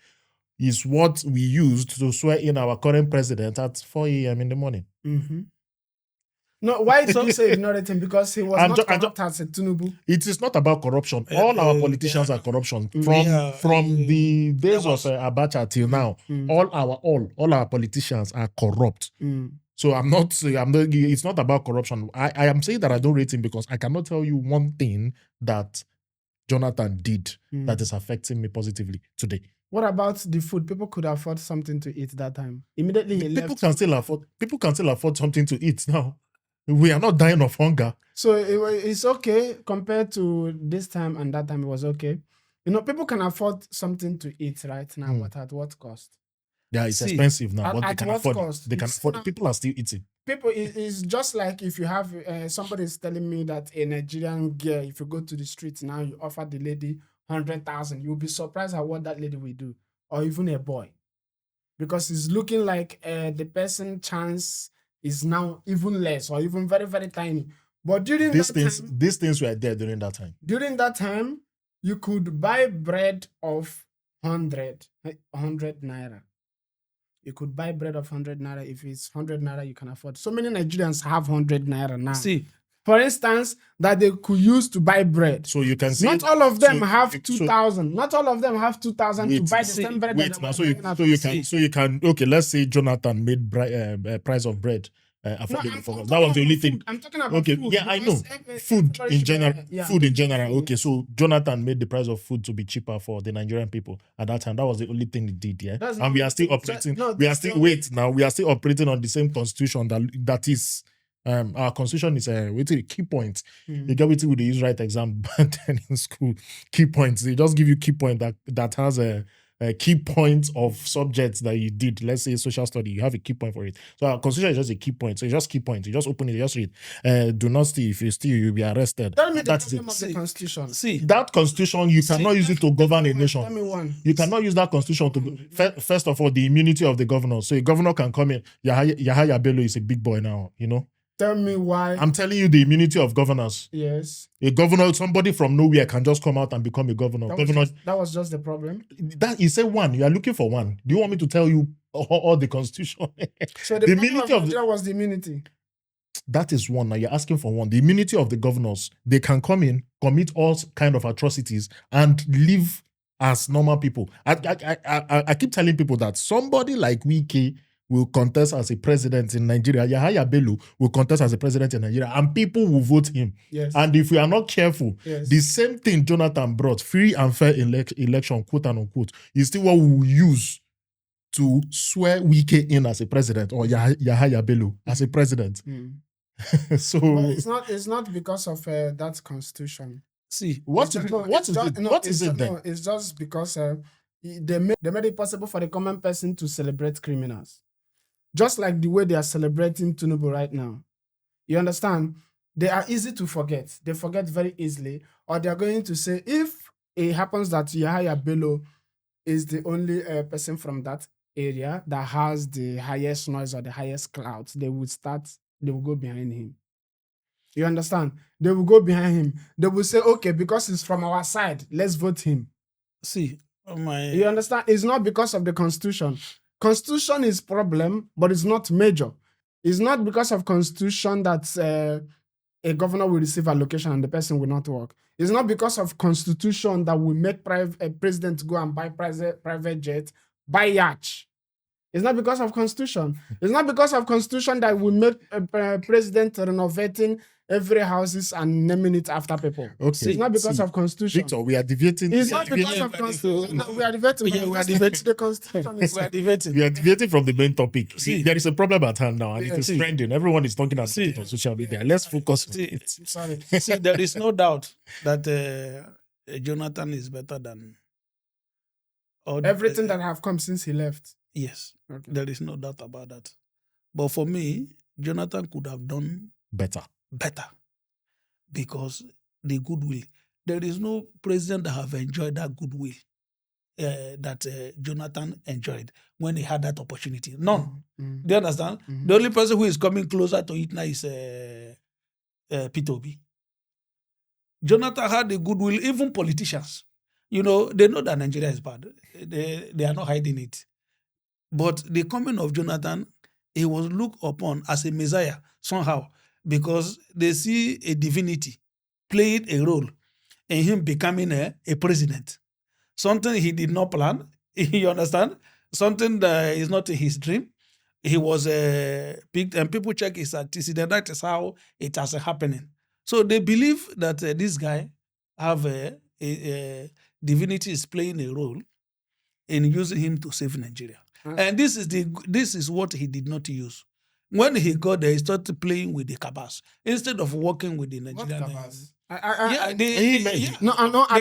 is what we used to swear in our current president at 4 a.m. in the morning. No, why did you say ignored him? Because he was not corrupt as a Tinubu. It is not about corruption. All our politicians are corruption. From the days of Abacha till now, all our politicians are corrupt. So it's not about corruption. I am saying that I don't rate him because I cannot tell you one thing that Jonathan did that is affecting me positively today. What about the food? People could afford something to eat that time. Immediately he left. People can still afford something to eat now. We are not dying of hunger. So it's okay compared to this time and that time. It was okay. People can afford something to eat right now, but at what cost? Yeah, it's expensive now. But they can afford cost? They can afford it. People are still eating. people, it's just like if you have somebody is telling me that a Nigerian girl, if you go to the street now, you offer the lady 100,000, you'll be surprised at what that lady will do, or even a boy, because it's looking like the person chance is now even less or even very, very tiny. But during these things were there during that time. During that time, you could buy bread of 100 naira. You could buy bread of 100 naira. If it's 100 naira, you can afford. So many Nigerians have 100 naira now. See, for instance, that they could use to buy bread. So you can see. Not all of them have 2,000. Not all of them have 2,000 to buy the same bread. So you can. Okay, let's say Jonathan made price of bread. Affordable. That was the only thing. I'm talking about food. Yeah, I know. Food in general. Food in general. Okay, so Jonathan made the price of food to be cheaper for the Nigerian people at that time. That was the only thing he did. Yeah, and we are still operating. We are still operating on the same constitution that is. Our constitution is a key point. You get with the use right exam in school. Key points. They just give you key point that has a key point of subjects that you did. Let's say social study, you have a key point for it. So our constitution is just a key point. So it's just key points. You just open it, you just read. Do not steal. If you steal, you'll be arrested. Tell me the problem of the constitution. See, that constitution, you cannot use it to govern a nation. Tell me one. You cannot use that constitution to first of all, the immunity of the governor. So a governor can come in. Yahaya Bello is a big boy now, you know. Tell me why. I'm telling you the immunity of governors. Yes. A governor, somebody from nowhere can just come out and become a governor. That was just the problem. That you say one. You are looking for one. Do you want me to tell you all the constitution? So the immunity of Nigeria was the immunity. That is one. Now you're asking for one. The immunity of the governors. They can come in, commit all kind of atrocities, and live as normal people. I keep telling people that somebody like Wike will contest as a president in Nigeria. Yahaya Bello will contest as a president in Nigeria, and people will vote him. Yes. And if we are not careful, the same thing Jonathan brought, free and fair election, quote and unquote, is still what we will use to swear Wike in as a president, or Yahaya Bello as a president. So but it's not because of that constitution. See, what is it then? It's just because they made it possible for the common person to celebrate criminals. Just like the way they are celebrating Tinubu right now. You understand? They are easy to forget. They forget very easily. Or they are going to say, if it happens that Yahaya Bello is the only person from that area that has the highest noise or the highest clouds, they will go behind him. You understand? They will go behind him. They will say, okay, because he's from our side, let's vote him. See, you understand? It's not because of the constitution. Constitution is problem, but it's not major. It's not because of constitution that a governor will receive allocation and the person will not work. It's not because of constitution that will make a president go and buy private jet, buy yacht. It's not because of constitution. It's not because of constitution that will make a president renovating every houses and naming it after people. Okay. It's not because of constitution. Victor, we are deviating. It's not because of constitution. We are debating. We are debating the constitution. We are debating. We are deviating from the main topic. See, there is a problem at hand now, and it is trending. Everyone is talking about it on social media. Let's focus on it. Sorry. See, there is no doubt that Jonathan is better than everything that have come since he left. Yes, okay. There is no doubt about that. But for me, Jonathan could have done better because the goodwill. There is no president that have enjoyed that goodwill that Jonathan enjoyed when he had that opportunity. None. Do you understand? The only person who is coming closer to it now is P2B. Jonathan had the goodwill, even politicians. You know, they know that Nigeria is bad. They are not hiding it. But the coming of Jonathan, he was looked upon as a messiah somehow because they see a divinity playing a role in him becoming a president. Something he did not plan, you understand? Something that is not in his dream. He was picked, and people check his antecedent. That is how it has happening. So they believe that this guy have a divinity is playing a role in using him to save Nigeria. And this is what he did not use. When he got there, he started playing with the cabas instead of working with the Nigerian. What cabas? I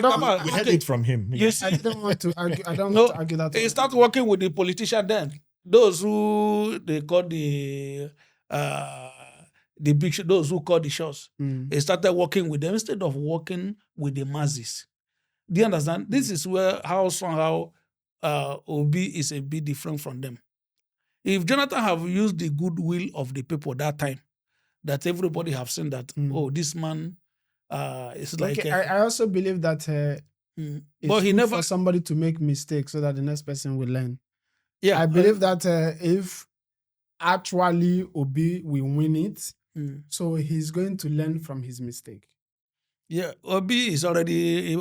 don't. We heard it from him. Yes, I don't want to argue. I don't want to argue that. He started working with the politician then. Those who they call the the big those who call the shots. Mm. He started working with them instead of working with the masses. Do you understand? This is where how somehow Obi is a bit different from them. If Jonathan have used the goodwill of the people that time, that everybody have seen that, oh, this man is like... Okay, I also believe that it's but he good never... for somebody to make mistakes so that the next person will learn. Yeah, I believe that if actually Obi will win it, so he's going to learn from his mistake. Yeah, Obi is already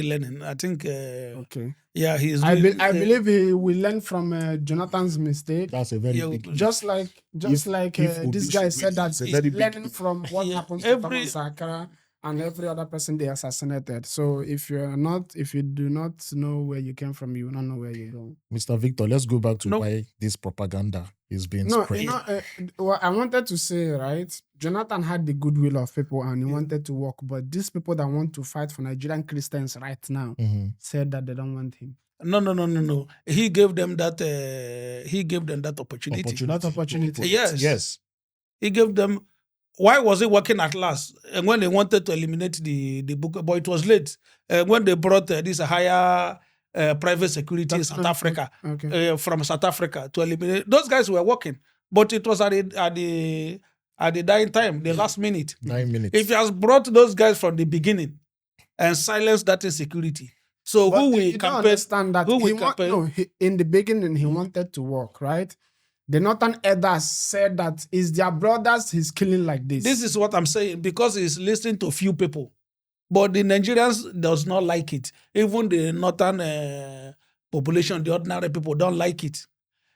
learning. I think. Okay. Yeah, he's. I believe he will learn from Jonathan's mistake. That's a very big. Just like this guy said that he's learning from what happened to Thomas Sankara and every other person they assassinated. So if you do not know where you came from, you will not know where you go. Mr. Victor, let's go back to why this propaganda is being spread. What I wanted to say, right? Jonathan had the goodwill of people and he wanted to work, but these people that want to fight for Nigerian Christians right now said that they don't want him. No. He gave them that. He gave them that opportunity. That opportunity. Yes. He gave them. Why was it working at last? And when they wanted to eliminate the book, but it was late. When they brought this higher private security in South Africa, from South Africa to eliminate, those guys were working, but it was at the dying time, the last minute. 9 minutes. If he has brought those guys from the beginning and silenced that insecurity, so but who will campaign? Understand that in the beginning he wanted to work, right? The Northern elders said that it's their brothers he's killing like this. This is what I'm saying, because he's listening to few people. But the Nigerians does not like it. Even the Northern population, the ordinary people don't like it.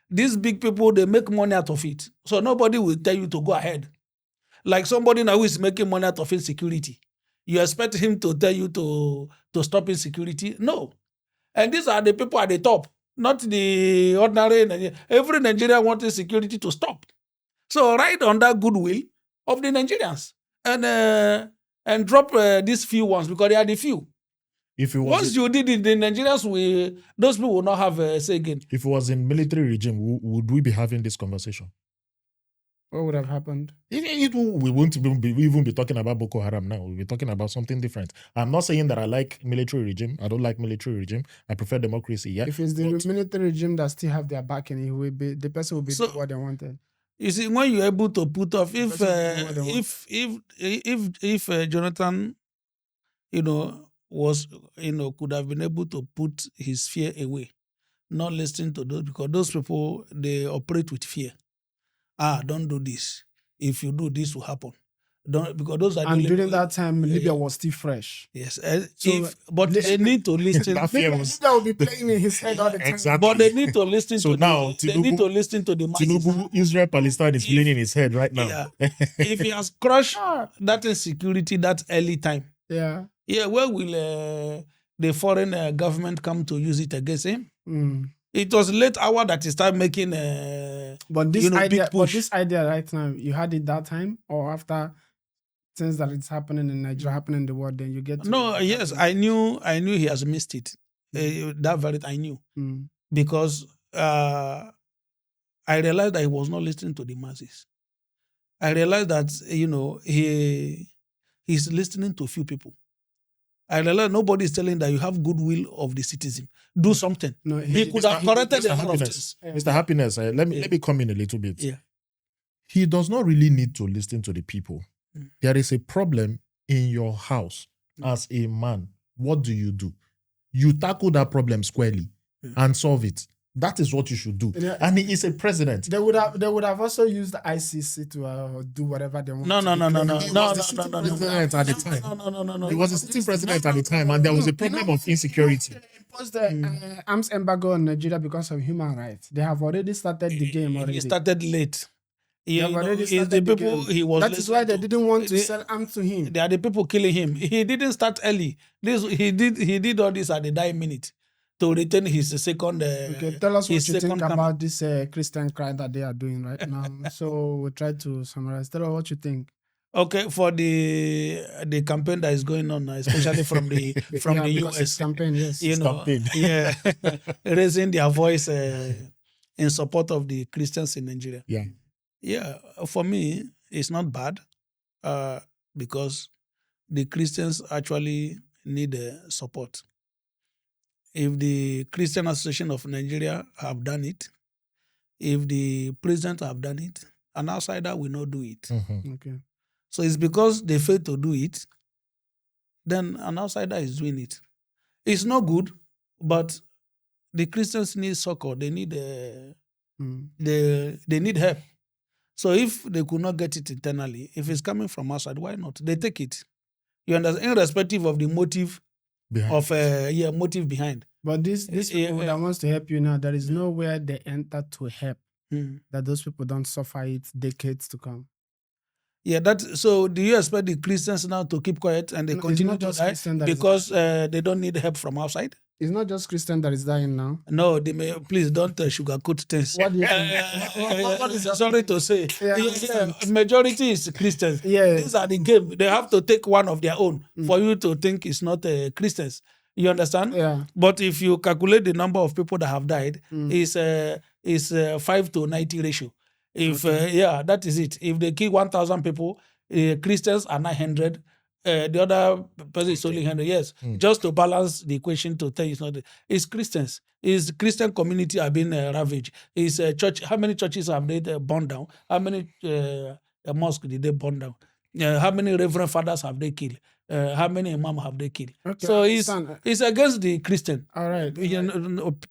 These big people, they make money out of it. So nobody will tell you to go ahead. Like somebody now who is making money out of insecurity. You expect him to tell you to stop insecurity? No. And these are the people at the top. Not the ordinary Nigerian. Every Nigerian wants insecurity to stop. So ride on that goodwill of the Nigerians and drop these few ones, because they are the few. Once you did it, the Nigerians those people will not have a say again. If it was in military regime, would we be having this conversation? What would have happened? We won't even be talking about Boko Haram now. We'll be talking about something different. I'm not saying that I like military regime. I don't like military regime. I prefer democracy. Yeah. If it's the military regime that still have their backing, the person will be doing what they wanted. You see, when you're able to put off, if Jonathan, could have been able to put his fear away, not listening to those, because those people, they operate with fear. Don't do this. If you do, this will happen. Because those are. And during that time, Libya was still fresh. Yes, but they need to listen. Libya will be playing in his head all the time. Exactly. But they need to listen. So now, they need to listen to the masses. Tinubu, Israel, Palestine is playing in his head right now. Yeah. If he has crushed that insecurity that early time, where will the foreign government come to use it against him? It was late hour that he started making big push. But this idea right now, you had it that time or after things that it's happening in Nigeria, happening in the world, then you get to... No, yes, I knew he has missed it. That very I knew. Because I realized that he was not listening to the masses. I realized that, he's listening to a few people. I realize nobody is telling that you have goodwill of the citizen. Do something. No, he could have corrected a lot of things. Mr. Happiness, let me come in a little bit. Yeah. He does not really need to listen to the people. There is a problem in your house as a man. What do? You tackle that problem squarely and solve it. That is what you should do. Yeah. And he is a president. They would have also used the ICC to do whatever they want. No. He was the sitting president at the time. He was a sitting president at the time, and there was a problem of insecurity. Imposed the arms embargo on Nigeria because of human rights. They have already started the game already. He started late. That is why they didn't want to sell arms to him. They are the people killing him. He didn't start early. He did all this at the dying minute to return his second. Tell us what you think about this Christian crime that they are doing right now. So we'll try to summarize. Tell us what you think. Okay, for the campaign that is going on, especially from the US campaign, yes, raising their voice in support of the Christians in Nigeria. Yeah. Yeah, for me, it's not bad because the Christians actually need support. If the Christian Association of Nigeria have done it, if the president have done it, an outsider will not do it. Mhm. Okay. So it's because they fail to do it, then an outsider is doing it. It's not good, but the Christians need succor. They need they need help. So if they could not get it internally, if it's coming from outside, why not? They take it. You understand, irrespective of the motive Behind. of motive behind. But these people that wants to help you now, there is nowhere they enter to help that those people don't suffer it decades to come. Yeah, so do you expect the Christians now to keep quiet and they No, it's continue not to just die Christian that is because they don't need help from outside? It's not just Christian that is dying now. No, please don't sugarcoat things. What do you think? What is Sorry to say, majority is Christians. Yeah. These are the game. They have to take one of their own for you to think it's not Christians. You understand? Yeah. But if you calculate the number of people that have died, is 5 to 90 ratio. If that is it. If they kill 1,000 people, Christians are 900. The other person is only 100. Yes, just to balance the equation to tell you it's not. It's Christians. It's Christian community are being ravaged. It's church. How many churches have they burned down? How many mosques did they burn down? How many reverend fathers have they killed? How many imam have they killed? Okay, So it's against the Christian. All right.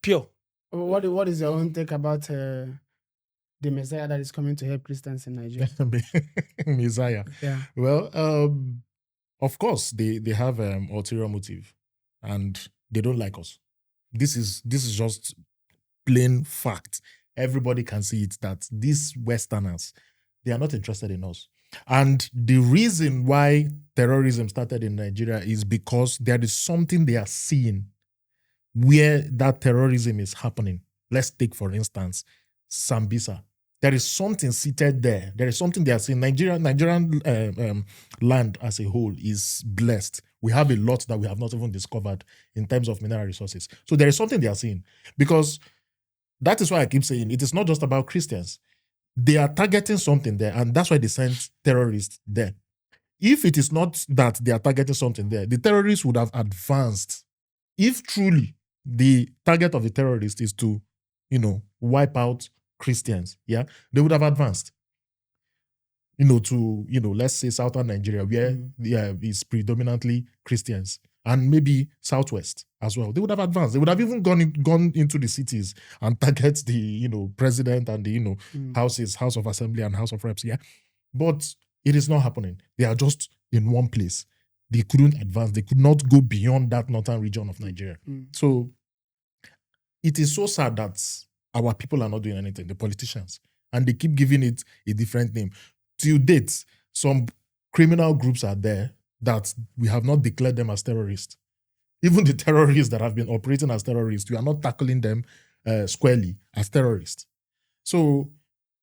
Pure. What is your own take about the Messiah that is coming to help Christians in Nigeria? Messiah. Yeah. Well, of course, they have ulterior motive, and they don't like us. This is just plain fact. Everybody can see it that these Westerners, they are not interested in us. And the reason why terrorism started in Nigeria is because there is something they are seeing where that terrorism is happening. Let's take, for instance, Sambisa. There is something seated there. There is something they are saying. Nigerian land as a whole is blessed. We have a lot that we have not even discovered in terms of mineral resources. So there is something they are seeing. Because that is why I keep saying it is not just about Christians. They are targeting something there, and that's why they sent terrorists there. If it is not that they are targeting something there, the terrorists would have advanced. If truly the target of the terrorists is to, wipe out Christians, they would have advanced, to, let's say southern Nigeria, where is predominantly Christians, and maybe southwest as well. They would have advanced. They would have even gone into the cities and target the, president and the, houses, House of Assembly and House of Reps, But it is not happening. They are just in one place. They couldn't advance. They could not go beyond that northern region of Nigeria. So it is so sad that our people are not doing anything, the politicians, and they keep giving it a different name. Till date, some criminal groups are there that we have not declared them as terrorists. Even the terrorists that have been operating as terrorists, we are not tackling them squarely as terrorists. So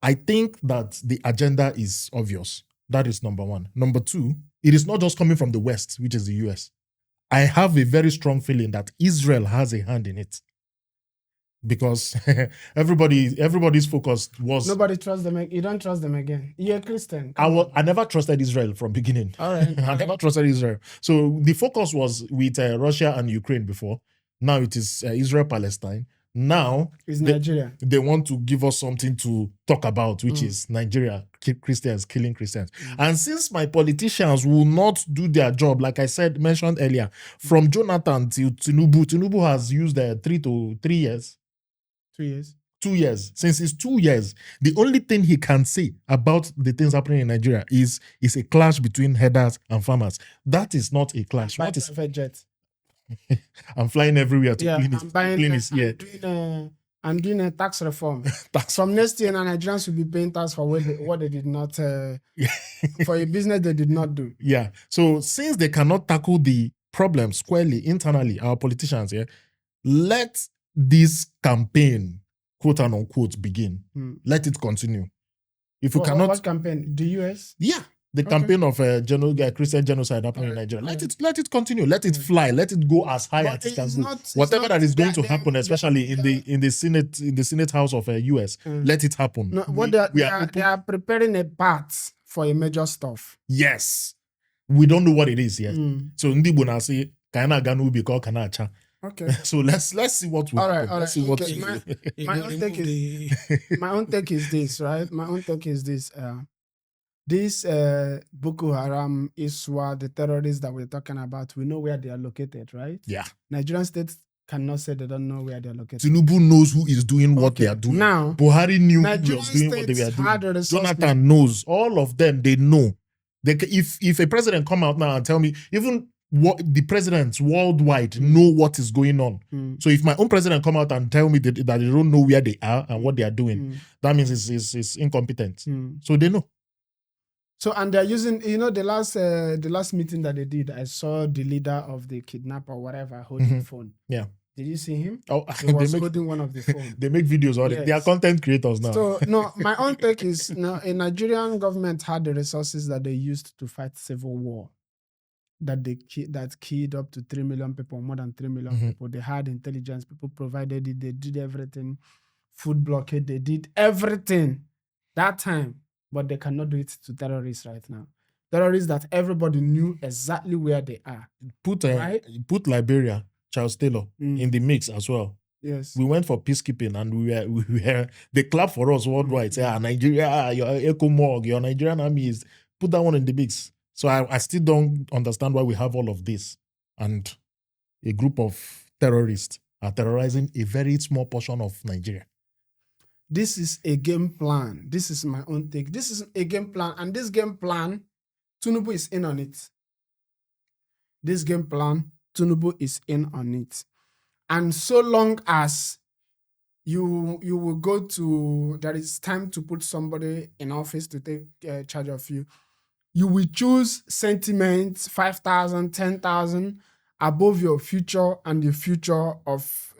I think that the agenda is obvious. That is number one. Number two, it is not just coming from the West, which is the US. I have a very strong feeling that Israel has a hand in it. Because everybody's focus was... Nobody trusts them. You don't trust them again. You're a Christian. I never trusted Israel from beginning. All right. I never trusted Israel. So the focus was with Russia and Ukraine before. Now it is Israel-Palestine. Now it's Nigeria. They want to give us something to talk about, which is Nigeria, Christians killing Christians. And since my politicians will not do their job, like I mentioned earlier, from Jonathan to Tinubu has used 3 years. 2 years. 2 years. Since it's 2 years, the only thing he can say about the things happening in Nigeria is a clash between herders and farmers. That is not a clash. What is private jet? I'm flying everywhere to clean I'm doing a tax reform. From next year, Nigerians will be paying tax for what they did not, for a business they did not do. Yeah. So since they cannot tackle the problem squarely, internally, our politicians, let this campaign, quote and unquote, begin. Let it continue. If you cannot... What campaign? The US? Yeah. The campaign of Christian genocide happening in Nigeria. Let it continue. Let it fly. Let it go as high as it can go. Whatever that is going to happen, especially in the Senate House of US, let it happen. No, they are preparing a path for a major stuff. Yes, we don't know what it is yet. So ndi bona say kana ganu be called kanacha. Okay. So let's see what will happen. All right. My own take is this, right? My own take is this. This Boko Haram, ISWA, the terrorists that we're talking about, we know where they are located, right? Yeah. Nigerian states cannot say they don't know where they are located. Tinubu knows who is doing what they are doing. Now, Buhari knew Nigerian who was doing what they were doing. Jonathan now. knows. All of them, they know. If a president come out now and tell me, even what the presidents worldwide know what is going on. So if my own president come out and tell me that they don't know where they are and what they are doing, that means it's incompetent. So they know. So, and they're using, the last meeting that they did, I saw the leader of the kidnapper, whatever, holding the phone. Yeah. Did you see him? Oh, he was holding one of the phones. They make videos on it. They are content creators now. So, no, my own take is, a Nigerian government had the resources that they used to fight civil war. That killed up to 3 million people, more than 3 million people. They had intelligence. People provided it. They did everything. Food blockade. They did everything that time. But they cannot do it to terrorists right now. Terrorists that everybody knew exactly where they are. Put Liberia, Charles Taylor, in the mix as well. Yes. We went for peacekeeping and they clap for us worldwide. Say, Nigeria, your ECOMOG, your Nigerian army is, put that one in the mix. So I still don't understand why we have all of this. And a group of terrorists are terrorizing a very small portion of Nigeria. This is a game plan. This is my own take. This is a game plan. And this game plan, Tinubu is in on it. This game plan, Tinubu is in on it. And so long as you will go to, there is time to put somebody in office to take charge of you, you will choose sentiments, 5,000, 10,000, above your future and the future of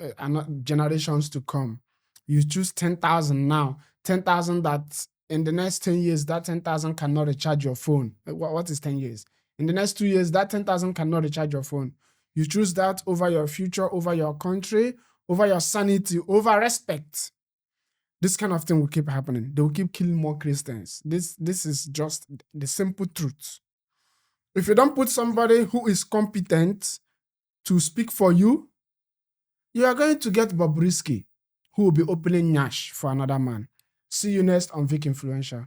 generations to come. You choose 10,000 now. 10,000 that in the next 10 years, that 10,000 cannot recharge your phone. What is 10 years? In the next 2 years, that 10,000 cannot recharge your phone. You choose that over your future, over your country, over your sanity, over respect. This kind of thing will keep happening. They will keep killing more Christians. This is just the simple truth. If you don't put somebody who is competent to speak for you, you are going to get Bobrisky, who will be opening Nyash for another man. See you next on Vic Influential.